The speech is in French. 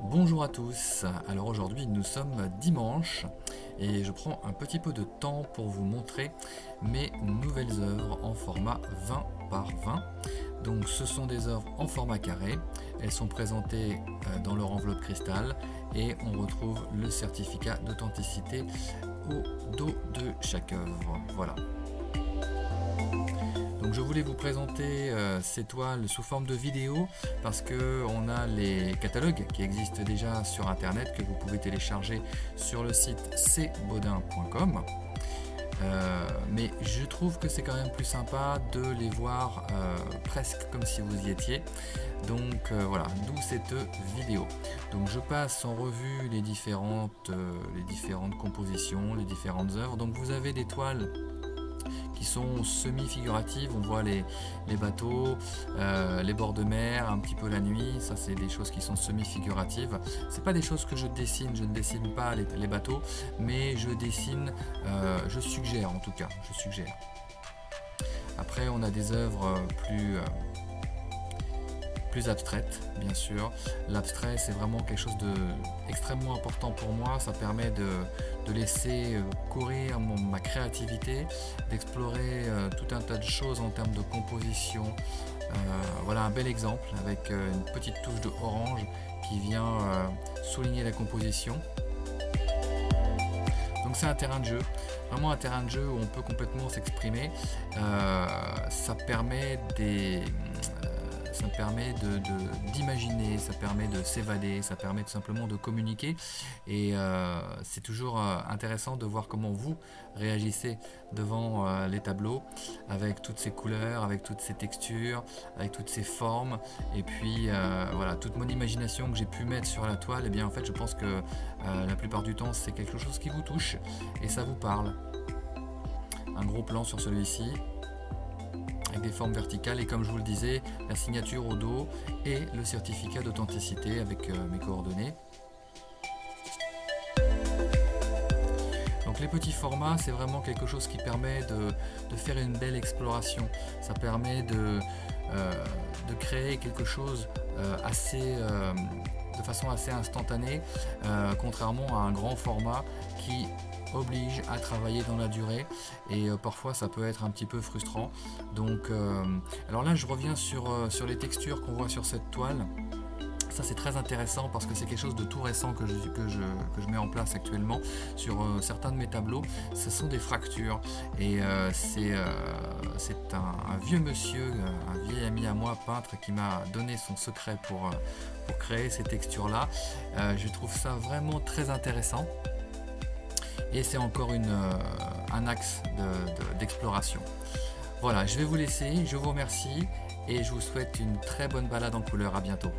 Bonjour à tous, alors aujourd'hui nous sommes dimanche et je prends un petit peu de temps pour vous montrer mes nouvelles œuvres en format 20 par 20. Donc ce sont des œuvres en format carré, elles sont présentées dans leur enveloppe cristal et on retrouve le certificat d'authenticité au dos de chaque œuvre. Voilà. Donc je voulais vous présenter ces toiles sous forme de vidéo parce qu'on a les catalogues qui existent déjà sur internet que vous pouvez télécharger sur le site cbaudin.com. Mais je trouve que c'est quand même plus sympa de les voir presque comme si vous y étiez. Donc voilà, d'où cette vidéo. Donc je passe en revue les différentes compositions, les différentes œuvres. Donc vous avez des toiles qui sont semi-figuratives, on voit les bateaux, les bords de mer, un petit peu la nuit, ça c'est des choses qui sont semi-figuratives. C'est pas des choses que je dessine, je ne dessine pas les bateaux, mais je dessine, je suggère en tout cas, je suggère. Après on a des œuvres plus abstraite, bien sûr. L'abstrait, c'est vraiment quelque chose d'extrêmement important pour moi. Ça permet de laisser courir ma créativité, d'explorer tout un tas de choses en termes de composition. Voilà un bel exemple avec une petite touche de orange qui vient souligner la composition. Donc c'est un terrain de jeu, vraiment un terrain de jeu où on peut complètement s'exprimer. Ça permet d'imaginer, ça permet de s'évader, ça permet tout simplement de communiquer et c'est toujours intéressant de voir comment vous réagissez devant les tableaux avec toutes ces couleurs, avec toutes ces textures, avec toutes ces formes et puis voilà, toute mon imagination que j'ai pu mettre sur la toile, et bien en fait je pense que la plupart du temps c'est quelque chose qui vous touche et ça vous parle. Un gros plan sur celui-ci avec des formes verticales et comme je vous le disais, la signature au dos et le certificat d'authenticité avec mes coordonnées. Donc les petits formats, c'est vraiment quelque chose qui permet de faire une belle exploration. Ça permet de créer quelque chose de façon assez instantanée, contrairement à un grand format qui oblige à travailler dans la durée et parfois ça peut être un petit peu frustrant. Donc alors là je reviens sur les textures qu'on voit sur cette toile. Ça c'est très intéressant parce que c'est quelque chose de tout récent que je mets en place actuellement sur certains de mes tableaux. Ce sont des fractures et c'est un vieux monsieur, un vieil ami à moi, peintre, qui m'a donné son secret pour créer ces textures là. Je trouve ça vraiment très intéressant. Et c'est encore un axe d'exploration. Voilà, je vais vous laisser, je vous remercie et je vous souhaite une très bonne balade en couleur. À bientôt.